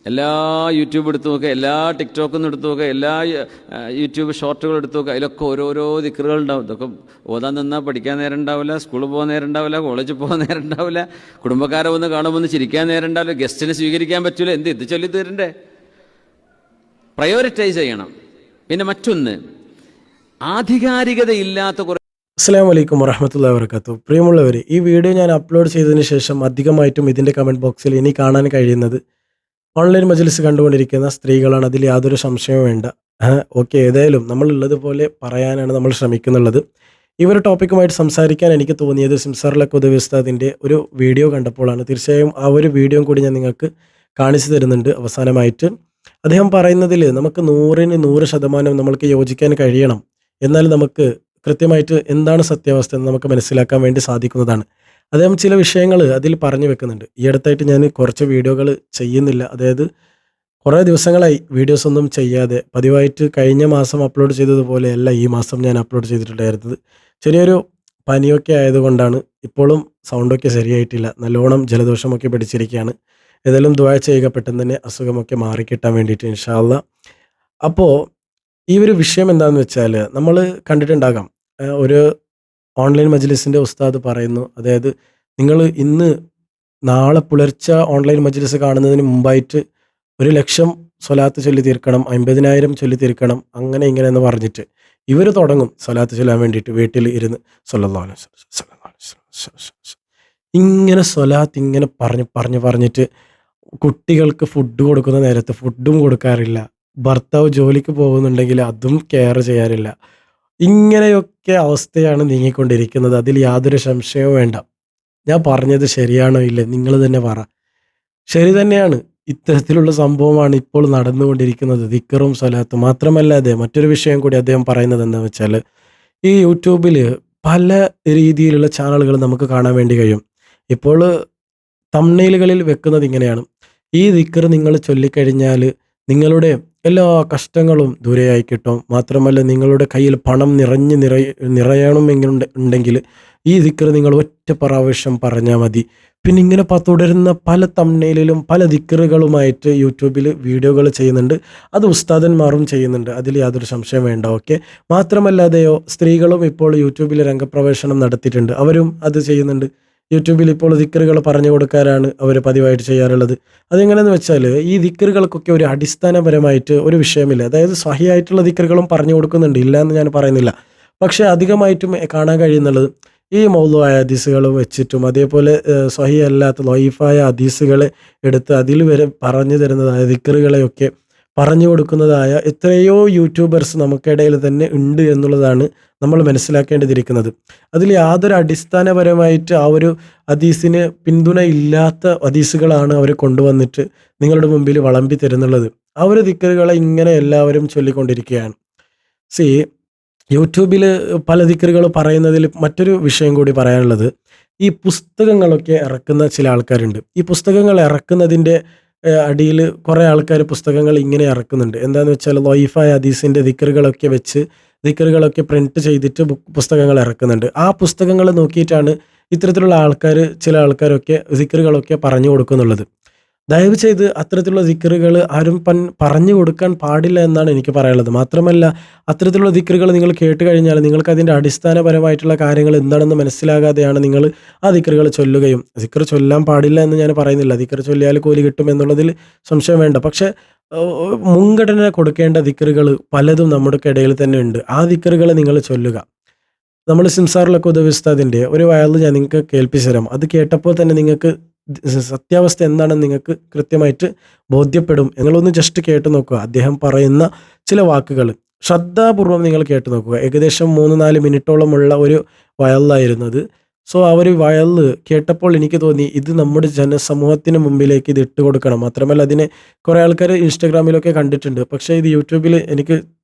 എല്ലാ യൂട്യൂബ് എടുത്ത് നോക്കുക, എല്ലാ ടിക്ടോക്കിൽ എടുത്ത് നോക്കുക, എല്ലാ യൂട്യൂബ് ഷോർട്ടുകൾ എടുത്ത് നോക്കുക, അതിലൊക്കെ ഓരോരോ ദിക്റുകൾ ഉണ്ടാവും. ഇതൊക്കെ ഓതാൻ നിന്നാൽ പഠിക്കാൻ നേരം ഉണ്ടാവില്ല, സ്കൂളിൽ പോകാൻ നേരം ഉണ്ടാവില്ല, കോളേജിൽ പോകാൻ നേരം ഉണ്ടാവില്ല, കുടുംബക്കാരെ വന്ന് കാണുമ്പോൾ ഒന്ന് ചിരിക്കാൻ നേരം ഉണ്ടാവില്ല, ഗസ്റ്റിനെ സ്വീകരിക്കാൻ പറ്റില്ല. ഇത് ചൊല്ലി തീരണ്ടേ? പ്രയോറിറ്റൈസ് ചെയ്യണം. പിന്നെ മറ്റൊന്ന്, ആധികാരികതയില്ലാത്ത കുറേ. അസ്സലാമു അലൈക്കും വറഹ്മത്തുള്ളാഹി വബറകാതുഹു. പ്രിയമുള്ളവർ, ഈ വീഡിയോ ഞാൻ അപ്ലോഡ് ചെയ്തതിന് ശേഷം അധികമായിട്ടും ഇതിൻ്റെ കമൻറ്റ് ബോക്സിൽ ഇനി കാണാൻ കഴിയുന്നത് ഓൺലൈൻ മജ്ലിസ് കണ്ടുകൊണ്ടിരിക്കുന്ന സ്ത്രീകളാണ്. അതിൽ യാതൊരു സംശയവും വേണ്ട. ഓക്കെ, ഏതായാലും നമ്മളുള്ളതുപോലെ പറയാനാണ് നമ്മൾ ശ്രമിക്കുന്നുള്ളത്. ഈ ഒരു ടോപ്പിക്കുമായിട്ട് സംസാരിക്കാൻ എനിക്ക് തോന്നിയത് സിംസാറുൽ ഹഖ് ഉസ്താദിൻ്റെ ഒരു വീഡിയോ കണ്ടപ്പോഴാണ്. തീർച്ചയായും ആ ഒരു വീഡിയോയും കൂടി ഞാൻ നിങ്ങൾക്ക് കാണിച്ചു തരുന്നുണ്ട് അവസാനമായിട്ട്. അദ്ദേഹം പറയുന്നതിൽ നമുക്ക് 100% നമ്മൾക്ക് യോജിക്കാൻ കഴിയണം. എന്നാൽ നമുക്ക് കൃത്യമായിട്ട് എന്താണ് സത്യാവസ്ഥ എന്ന് നമുക്ക് മനസ്സിലാക്കാൻ വേണ്ടി സാധിക്കുന്നതാണ്. അദ്ദേഹം ചില വിഷയങ്ങൾ അതിൽ പറഞ്ഞു വെക്കുന്നുണ്ട്. ഈ അടുത്തായിട്ട് ഞാൻ കുറച്ച് വീഡിയോകൾ ചെയ്യുന്നില്ല, അതായത് കുറേ ദിവസങ്ങളായി വീഡിയോസ് ഒന്നും ചെയ്യാതെ. പതിവായിട്ട് കഴിഞ്ഞ മാസം അപ്ലോഡ് ചെയ്തതുപോലെയല്ല ഈ മാസം ഞാൻ അപ്ലോഡ് ചെയ്തിട്ടുണ്ടായിരുന്നത്. ചെറിയൊരു പനിയൊക്കെ ആയതുകൊണ്ടാണ്. ഇപ്പോഴും സൗണ്ടൊക്കെ ശരിയായിട്ടില്ല, നല്ലോണം ജലദോഷമൊക്കെ പിടിച്ചിരിക്കുകയാണ്. ഏതായാലും ദുആ ചെയ്യുക, പെട്ടെന്ന് തന്നെ അസുഖമൊക്കെ മാറിക്കിട്ടാൻ വേണ്ടിയിട്ട് ഇൻഷാ അല്ലാഹ്. അപ്പോൾ ഈ ഒരു വിഷയം എന്താണെന്ന് വെച്ചാൽ, നമ്മൾ കണ്ടിട്ടുണ്ടാകാം, ഒരു ഓൺലൈൻ മജ്ലിസിൻ്റെ ഉസ്താദ് പറയുന്നു, അതായത് നിങ്ങൾ നാളെ പുലർച്ചെ ഓൺലൈൻ മജ്ലിസ് കാണുന്നതിന് മുമ്പായിട്ട് 1,00,000 സ്വലാത്ത് ചൊല്ലി തീർക്കണം, 50,000 ചൊല്ലി തീർക്കണം, അങ്ങനെ ഇങ്ങനെ എന്ന് പറഞ്ഞിട്ട് ഇവർ തുടങ്ങും സ്വലാത്ത് ചൊല്ലാൻ വേണ്ടിയിട്ട് വീട്ടിൽ ഇരുന്ന് സല്ലല്ലാഹു അലൈഹി വസല്ലം സല്ലല്ലാഹു അലൈഹി വസല്ലം ഇങ്ങനെ സ്വലാത്ത് ഇങ്ങനെ പറഞ്ഞിട്ട് കുട്ടികൾക്ക് ഫുഡ് കൊടുക്കുന്ന നേരത്ത് ഫുഡും കൊടുക്കാറില്ല. ഭർത്താവ് ജോലിക്ക് പോകുന്നുണ്ടെങ്കിൽ അതും കെയർ ചെയ്യാറില്ല. ഇങ്ങനെയൊക്കെ അവസ്ഥയാണ് നീങ്ങിക്കൊണ്ടിരിക്കുന്നത്. അതിൽ യാതൊരു സംശയവും വേണ്ട. ഞാൻ പറഞ്ഞത് ശരിയാണോ ഇല്ലേ നിങ്ങൾ തന്നെ പറ. ശരി തന്നെയാണ്. ഇത്തരത്തിലുള്ള സംഭവമാണ് ഇപ്പോൾ നടന്നുകൊണ്ടിരിക്കുന്നത്, ദിക്റും സ്വലാത്തും. മാത്രമല്ലാതെ മറ്റൊരു വിഷയം കൂടി അദ്ദേഹം പറയുന്നത് എന്താണെന്ന് വെച്ചാൽ, ഈ യൂട്യൂബിൽ പല രീതിയിലുള്ള ചാനലുകൾ നമുക്ക് കാണാൻ വേണ്ടി കഴിയും. ഇപ്പോൾ തംബ്നെയിലുകളിൽ വെക്കുന്നത് ഇങ്ങനെയാണ്: ഈ ദിക്ർ നിങ്ങൾ ചൊല്ലിക്കഴിഞ്ഞാൽ നിങ്ങളുടെ എല്ലാ കഷ്ടങ്ങളും ദൂരെയായി കിട്ടും. മാത്രമല്ല, നിങ്ങളുടെ കയ്യിൽ പണം നിറയണമെങ്കിൽ ഈ ദിക്ർ നിങ്ങൾ ഒറ്റ പ്രാവശ്യം പറഞ്ഞാൽ മതി. പിന്നെ ഇങ്ങനെ തുടരുന്ന പല തംബ്നെയിലും പല ദിക്റുകളുമായിട്ട് യൂട്യൂബിൽ വീഡിയോകൾ ചെയ്യുന്നുണ്ട്. അത് ഉസ്താദന്മാരും ചെയ്യുന്നുണ്ട്, അതിൽ യാതൊരു സംശയം വേണ്ട. ഓക്കെ, മാത്രമല്ലാതെയോ സ്ത്രീകളും ഇപ്പോൾ യൂട്യൂബിൽ രംഗപ്രവേശനം നടത്തിയിട്ടുണ്ട്, അവരും അത് ചെയ്യുന്നുണ്ട്. യൂട്യൂബിൽ ഇപ്പോൾ ദിക്റുകൾ പറഞ്ഞു കൊടുക്കാനാണ് അവർ പതിവായിട്ട് ചെയ്യാറുള്ളത്. അതെങ്ങനെയെന്ന് വെച്ചാൽ, ഈ ദിക്റുകൾക്കൊക്കെ ഒരു അടിസ്ഥാനപരമായിട്ട് ഒരു വിഷയമില്ല. അതായത് സ്വഹിയായിട്ടുള്ള ദിക്റുകളും പറഞ്ഞു കൊടുക്കുന്നുണ്ട്, ഇല്ല എന്ന് ഞാൻ പറയുന്നില്ല. പക്ഷേ അധികമായിട്ടും കാണാൻ കഴിയുന്നുള്ളത് ഈ മൗലൂആയ ഹദീസുകൾ വെച്ചിട്ടും, അതേപോലെ സ്വഹി അല്ലാത്ത ലൈഫായ ഹദീസുകളെ എടുത്ത് അതിൽ വരെ പറഞ്ഞു തരുന്നതായ ദിക്റുകളെയൊക്കെ പറഞ്ഞു കൊടുക്കുന്നതായ എത്രയോ യൂട്യൂബേഴ്സ് നമുക്കിടയിൽ തന്നെ ഉണ്ട് എന്നുള്ളതാണ് നമ്മൾ മനസ്സിലാക്കേണ്ടിയിരിക്കുന്നത്. അതിൽ യാതൊരു അടിസ്ഥാനപരമായിട്ട് ആ ഒരു ഹദീസിന് പിന്തുണ ഇല്ലാത്ത ഹദീസുകളാണ് അവർ കൊണ്ടുവന്നിട്ട് നിങ്ങളുടെ മുമ്പിൽ വിളമ്പി തരുന്നുള്ളത്. ആ ഒരു ദിക്റുകളെ ഇങ്ങനെ എല്ലാവരും ചൊല്ലിക്കൊണ്ടിരിക്കുകയാണ്. യൂട്യൂബിൽ പല ദിക്റുകൾ പറയുന്നതിൽ മറ്റൊരു വിഷയം കൂടി പറയാനുള്ളത്, ഈ പുസ്തകങ്ങളൊക്കെ ഇറക്കുന്ന ചില ആൾക്കാരുണ്ട്. ഈ പുസ്തകങ്ങൾ ഇറക്കുന്നതിൻ്റെ അടിയിൽ കുറേ ആൾക്കാർ പുസ്തകങ്ങൾ ഇങ്ങനെ ഇറക്കുന്നുണ്ട്. എന്താണെന്ന് വെച്ചാൽ, ലൈഫായ ഹദീസിൻ്റെ ദിക്റുകളൊക്കെ പ്രിന്റ് ചെയ്തിട്ട് പുസ്തകങ്ങൾ ഇറക്കുന്നുണ്ട്. ആ പുസ്തകങ്ങൾ നോക്കിയിട്ടാണ് ഇത്തരത്തിലുള്ള ചില ആൾക്കാരൊക്കെ ദിക്റുകളൊക്കെ പറഞ്ഞു കൊടുക്കുന്നുള്ളത്. ദയവ് ചെയ്ത് അത്തരത്തിലുള്ള ദിക്റുകൾ ആരും പറഞ്ഞു കൊടുക്കാൻ പാടില്ല എന്നാണ് എനിക്ക് പറയാനുള്ളത്. മാത്രമല്ല, അത്തരത്തിലുള്ള ദിക്റുകൾ നിങ്ങൾ കേട്ട് കഴിഞ്ഞാൽ നിങ്ങൾക്ക് അതിൻ്റെ അടിസ്ഥാനപരമായിട്ടുള്ള കാര്യങ്ങൾ എന്താണെന്ന് മനസ്സിലാകാതെയാണ് നിങ്ങൾ ആ ദിക്റുകൾ ചൊല്ലുകയും. ദിക്ർ ചൊല്ലാൻ പാടില്ല എന്ന് ഞാൻ പറയുന്നില്ല, ദിക്ർ ചൊല്ലിയാൽ കൂലി കിട്ടും എന്നുള്ളതിൽ സംശയം വേണ്ട. പക്ഷേ മുൻഗണന കൊടുക്കേണ്ട ദിക്റുകൾ പലതും നമ്മുടെ ഇടയിൽ തന്നെ ഉണ്ട്. ആ ദിക്റുകൾ നിങ്ങൾ ചൊല്ലുക. നമ്മൾ സിംസാറുൽ ഹഖ് ഉസ്താദിൻ്റെ ഒരു വയല് ഞാൻ നിങ്ങൾക്ക് കേൾപ്പിച്ചു തരാം. അത് കേട്ടപ്പോൾ തന്നെ നിങ്ങൾക്ക് സത്യാവസ്ഥ എന്താണെന്ന് നിങ്ങൾക്ക് കൃത്യമായിട്ട് ബോധ്യപ്പെടും. നിങ്ങളൊന്ന് ജസ്റ്റ് കേട്ട് നോക്കുക. അദ്ദേഹം പറയുന്ന ചില വാക്കുകൾ ശ്രദ്ധാപൂർവം നിങ്ങൾ കേട്ട് നോക്കുക. ഏകദേശം 3-4 മിനിറ്റോളമുള്ള ഒരു വയലായിരുന്നത്. ആ ഒരു വയല് കേട്ടപ്പോൾ എനിക്ക് തോന്നി, ഇത് നമ്മുടെ ജനസമൂഹത്തിന് മുമ്പിലേക്ക് ഇത് ഇട്ട് കൊടുക്കണം. മാത്രമല്ല, അതിനെ കുറേ ആൾക്കാർ ഇൻസ്റ്റാഗ്രാമിലൊക്കെ കണ്ടിട്ടുണ്ട്, പക്ഷേ ഇത് യൂട്യൂബിൽ എനിക്ക്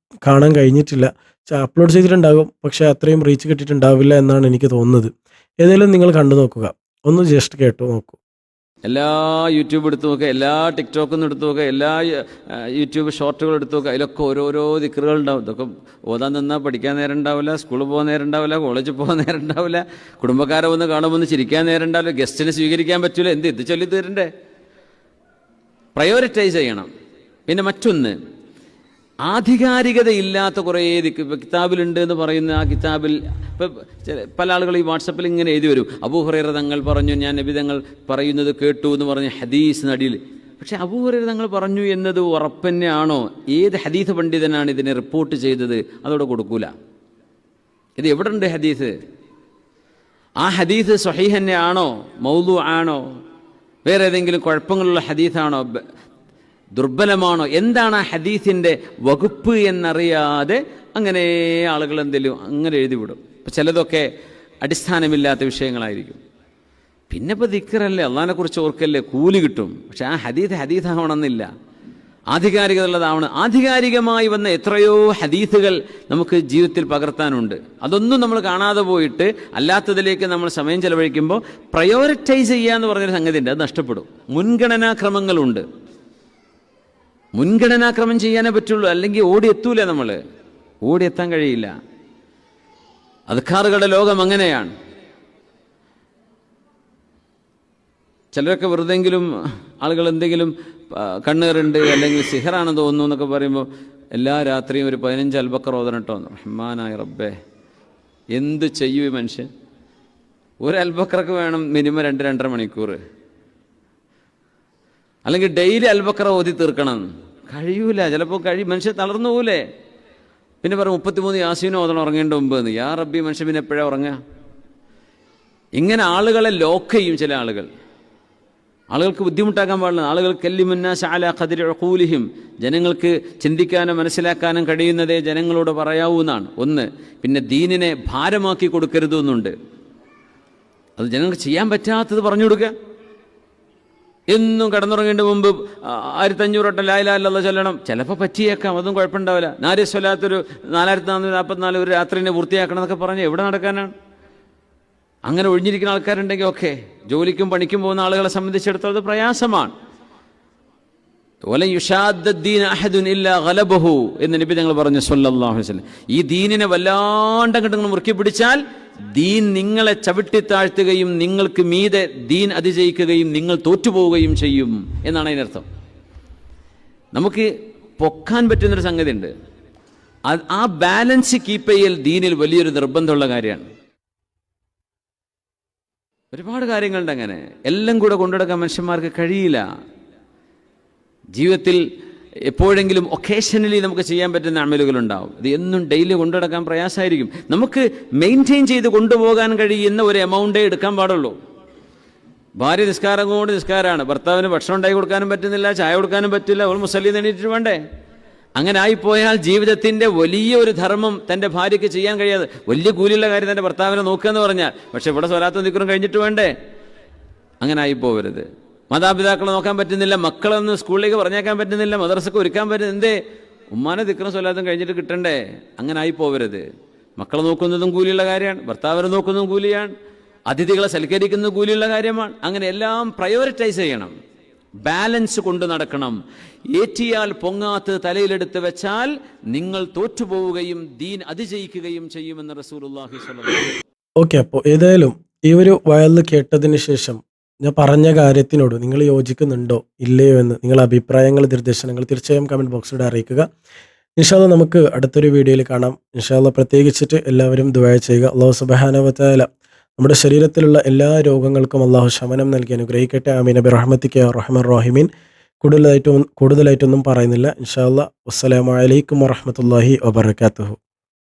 കാണാൻ കഴിഞ്ഞിട്ടില്ല. അപ്ലോഡ് ചെയ്തിട്ടുണ്ടാകും, പക്ഷേ അത്രയും റീച്ച് കിട്ടിയിട്ടുണ്ടാവില്ല എന്നാണ് എനിക്ക് തോന്നുന്നത്. ഏതായാലും നിങ്ങൾ കണ്ടു നോക്കുക, ഒന്ന് ജസ്റ്റ് കേട്ടു നോക്കൂ. എല്ലാ യൂട്യൂബ് എടുത്ത് നോക്കുക, എല്ലാ ടിക്ടോക്കിൽ എടുത്ത് നോക്കുക, എല്ലാ യൂട്യൂബ് ഷോർട്ടുകൾ എടുത്ത് നോക്കുക, അതിലൊക്കെ ഓരോരോ ദിക്റുകൾ ഉണ്ടാവും. ഇതൊക്കെ ഓതാൻ നിന്നാൽ പഠിക്കാൻ നേരം ഉണ്ടാവില്ല, സ്കൂളിൽ പോകാൻ നേരം ഉണ്ടാവില്ല, കോളേജിൽ പോകാൻ നേരം ഉണ്ടാവില്ല, കുടുംബക്കാരെ വന്ന് കാണുമ്പോൾ ഒന്ന് ചിരിക്കാൻ നേരം ഉണ്ടാവില്ല, ഗസ്റ്റിനെ സ്വീകരിക്കാൻ പറ്റില്ല. ഇത് ചൊല്ലി തീരണ്ടേ? പ്രയോറിറ്റൈസ് ചെയ്യണം. പിന്നെ മറ്റൊന്ന്, ആധികാരികതയില്ലാത്ത കുറേ കിതാബിലുണ്ട് എന്ന് പറയുന്ന ആ കിതാബിൽ ഇപ്പം പല ആളുകൾ ഈ വാട്സപ്പിൽ ഇങ്ങനെ എഴുതി വരും, അബൂ ഹുറൈറ തങ്ങൾ പറഞ്ഞു, ഞാൻ നബി തങ്ങൾ പറയുന്നത് കേട്ടു എന്ന് പറഞ്ഞ് ഹദീസ് നടിയിൽ. പക്ഷെ അബൂ ഹുറൈറ തങ്ങൾ പറഞ്ഞു എന്നത് ഉറപ്പന്നെയാണോ? ഏത് ഹദീസ് പണ്ഡിതനാണ് ഇതിനെ റിപ്പോർട്ട് ചെയ്തത്? അതോടെ കൊടുക്കൂല. ഇത് എവിടെ ഉണ്ട് ഹദീസ്? ആ ഹദീസ് സ്വഹീഹ് തന്നെയാണോ, മൗദൂ ആണോ, വേറെ ഏതെങ്കിലും കുഴപ്പങ്ങളുള്ള ഹദീസാണോ, ദുർബലമാണോ, എന്താണ് ആ ഹദീസിൻ്റെ വകുപ്പ് എന്നറിയാതെ അങ്ങനെ ആളുകൾ എന്തെങ്കിലും അങ്ങനെ എഴുതി വിടും. ഇപ്പം ചിലതൊക്കെ അടിസ്ഥാനമില്ലാത്ത വിഷയങ്ങളായിരിക്കും. പിന്നെ ഇപ്പോൾ ദിക്റല്ലേ, അള്ളാഹിനെ കുറിച്ച് ഓർക്കല്ലേ, കൂലി കിട്ടും. പക്ഷെ ആ ഹദീസാവണമെന്നില്ല, ആധികാരികതയുള്ളതാവണം. ആധികാരികമായി വന്ന എത്രയോ ഹദീസുകൾ നമുക്ക് ജീവിതത്തിൽ പകർത്താനുണ്ട്. അതൊന്നും നമ്മൾ കാണാതെ പോയിട്ട് അല്ലാത്തതിലേക്ക് നമ്മൾ സമയം ചെലവഴിക്കുമ്പോൾ പ്രയോറിറ്റൈസ് ചെയ്യുക എന്ന് പറഞ്ഞൊരു സംഗതി ഉണ്ട്, അത് നഷ്ടപ്പെടും. മുൻഗണനാക്രമങ്ങളുണ്ട്. മുൻഗണനാക്രമം ചെയ്യാനേ പറ്റുള്ളൂ, അല്ലെങ്കിൽ ഓടിയെത്തൂല. നമ്മൾ ഓടിയെത്താൻ കഴിയില്ല. അദ്കാറുകളുടെ ലോകം അങ്ങനെയാണ്. ചിലരൊക്കെ വെറുതെങ്കിലും ആളുകൾ എന്തെങ്കിലും കണ്ണേറുണ്ട് അല്ലെങ്കിൽ സിഹറാണെന്ന് തോന്നുന്നു എന്നൊക്കെ പറയുമ്പോൾ എല്ലാ രാത്രിയും ഒരു 15 അൽബക്കർ ഓതണട്ടോ. റഹ്മാനായ റബ്ബേ, എന്ത് ചെയ്യൂ ഈ മനുഷ്യൻ? ഒരു അൽബക്കറൊക്കെ വേണം മിനിമം 2-2.5 മണിക്കൂർ. അല്ലെങ്കിൽ ഡെയിലി അൽബക്കറ ഓതി തീർക്കണം. കഴിയൂല. ചിലപ്പോൾ മനുഷ്യൻ തളർന്നു പോകൂലേ? പിന്നെ പറയും 33 യാസീനും ഓതണം ഉറങ്ങേണ്ട മുമ്പ് എന്ന്. യാ റബ്ബി, മനുഷ്യൻ പിന്നെ എപ്പോഴാണ് ഉറങ്ങുക? ഇങ്ങനെ ആളുകളെ ലോക്ക് ചെയ്യും ചില ആളുകൾ. ആളുകൾക്ക് ബുദ്ധിമുട്ടാക്കാൻ പാടില്ല. ആളുകൾക്ക് ജനങ്ങൾക്ക് ചിന്തിക്കാനും മനസ്സിലാക്കാനും കഴിയുന്നതേ ജനങ്ങളോട് പറയാവൂ എന്നാണ് ഒന്ന്. പിന്നെ ദീനിനെ ഭാരമാക്കി കൊടുക്കരുതെന്നുണ്ട്. അത് ജനങ്ങൾക്ക് ചെയ്യാൻ പറ്റാത്തത് പറഞ്ഞു കൊടുക്കുക. എന്നും കിടന്നുറങ്ങേണ്ട മുമ്പ് 1500 വട്ടം ലാ ഇലാഹ ഇല്ലല്ലാഹ് ചൊല്ലണം. ചിലപ്പോൾ പറ്റിയേക്കാം, അതൊന്നും കുഴപ്പമുണ്ടാവില്ല. 4 സ്വലാത്തൊരു 4444 ഒരു രാത്രിനെ പൂർത്തിയാക്കണം എന്നൊക്കെ പറഞ്ഞ് എവിടെ നടക്കാനാണ്? അങ്ങനെ ഒഴിഞ്ഞിരിക്കുന്ന ആൾക്കാരുണ്ടെങ്കിൽ ഓക്കെ. ജോലിക്കും പണിക്കും പോകുന്ന ആളുകളെ സംബന്ധിച്ചിടത്തോളം അത് പ്രയാസമാണ്. എന്ന് നബി തങ്ങൾ പറഞ്ഞു സല്ലല്ലാഹു അലൈഹി വസല്ലം. ഈ ദീനിനെ വല്ലാണ്ടങ്ങോട്ട് മുറുക്കി പിടിച്ചാൽ ദീൻ നിങ്ങളെ ചവിട്ടിത്താഴ്ത്തുകയും നിങ്ങൾക്ക് മീതെ ദീൻ അതിജയിക്കുകയും നിങ്ങൾ തോറ്റുപോവുകയും ചെയ്യും എന്നാണ് അതിനർത്ഥം. നമുക്ക് പൊക്കാൻ പറ്റുന്നൊരു സംഗതി ഉണ്ട്. ആ ബാലൻസ് കീപ്പ് ചെയ്യൽ ദീനിൽ വലിയൊരു നിർബന്ധമുള്ള കാര്യമാണ്. ഒരുപാട് കാര്യങ്ങളുണ്ട് അങ്ങനെ. എല്ലാം കൂടെ കൊണ്ടുനടക്കാൻ മനുഷ്യന്മാർക്ക് കഴിയില്ല. ജീവിതത്തിൽ എപ്പോഴെങ്കിലും ഒക്കേഷനലി നമുക്ക് ചെയ്യാൻ പറ്റുന്ന അമലുകളുണ്ടാവും. ഇത് എന്നും ഡെയിലി കൊണ്ടുനടക്കാൻ പ്രയാസമായിരിക്കും. നമുക്ക് മെയിൻറ്റെയിൻ ചെയ്ത് കൊണ്ടുപോകാൻ കഴിയുന്ന ഒരു എമൗണ്ടേ എടുക്കാൻ പാടുള്ളൂ. ഭാര്യ നിസ്കാരം കൊണ്ട് നിസ്കാരമാണ്, ഭർത്താവിന് ഭക്ഷണം ഉണ്ടാക്കി കൊടുക്കാനും പറ്റുന്നില്ല, ചായ കൊടുക്കാനും പറ്റില്ല, അവൾ മുസല്ലി നേടിയിട്ട് വേണ്ടേ? അങ്ങനെ ആയിപ്പോയാൽ ജീവിതത്തിൻ്റെ വലിയ ഒരു ധർമ്മം തൻ്റെ ഭാര്യയ്ക്ക് ചെയ്യാൻ കഴിയാതെ, വലിയ കൂലിയുള്ള കാര്യം തൻ്റെ ഭർത്താവിനെ നോക്കുക എന്ന് പറഞ്ഞാൽ, പക്ഷെ ഇവിടെ സ്വലാത്തും ദിക്റും കഴിഞ്ഞിട്ട് വേണ്ടേ? അങ്ങനെ ആയിപ്പോവരുത്. മാതാപിതാക്കളെ നോക്കാൻ പറ്റുന്നില്ല, മക്കളൊന്നും സ്കൂളിലേക്ക് പറഞ്ഞേക്കാൻ പറ്റുന്നില്ല, മദ്രസക്ക് ഒരുക്കാൻ പറ്റുന്നില്ല, എന്തേ? ഉമ്മാനെ ദിക്റും സ്വലാത്തും കഴിഞ്ഞിട്ട് കിട്ടണ്ടേ? അങ്ങനെ ആയിപ്പോവരുത്. മക്കളെ നോക്കുന്നതും കൂലിയുള്ള കാര്യമാണ്, ഭർത്താവിനെ നോക്കുന്നതും കൂലിയാണ്, അതിഥികളെ സൽക്കരിക്കുന്നത് കൂലിയുള്ള കാര്യമാണ്. അങ്ങനെ എല്ലാം പ്രയോറിറ്റൈസ് ചെയ്യണം, ബാലൻസ് കൊണ്ട് നടക്കണം. ഏറ്റിയാൽ പൊങ്ങാത്ത് തലയിലെടുത്ത് വെച്ചാൽ നിങ്ങൾ തോറ്റുപോവുകയും ദീൻ അതിജയിക്കുകയും ചെയ്യുമെന്ന് റസൂലുള്ളാഹി സ്വല്ലല്ലാഹു അലൈഹി വസല്ലം. ഓക്കെ, അപ്പോൾ ഏതായാലും ഈ ഒരു വയലിൽ കേട്ടതിന് ശേഷം ഞാൻ പറഞ്ഞ കാര്യത്തിനോട് നിങ്ങൾ യോജിക്കുന്നുണ്ടോ ഇല്ലയോ എന്ന് നിങ്ങളുടെ അഭിപ്രായങ്ങൾ, നിർദ്ദേശങ്ങൾ തീർച്ചയായും കമൻറ്റ് ബോക്സിലൂടെ അറിയിക്കുക. ഇൻഷാ അല്ലാഹ് നമുക്ക് അടുത്തൊരു വീഡിയോയിൽ കാണാം. ഇൻഷാ അല്ലാഹ് പ്രത്യേകിച്ചിട്ട് എല്ലാവരും ദുആ ചെയ്യുക. അല്ലാഹു സുബ്ഹാനഹു വ തആല നമ്മുടെ ശരീരത്തിലുള്ള എല്ലാ രോഗങ്ങൾക്കും അല്ലാഹു ശമനം നൽകി അനുഗ്രഹിക്കട്ടെ. ആമീൻ ബിറഹ്മതിക യാ റഹ്മാൻ റഹീമീൻ. കൂടുതലായിട്ടൊന്നും പറയുന്നില്ല. ഇൻഷാ അല്ലാഹ്. വസ്സലാമു അലൈക്കും വറഹ്മത്തുള്ളാഹി വബറകാതുഹു.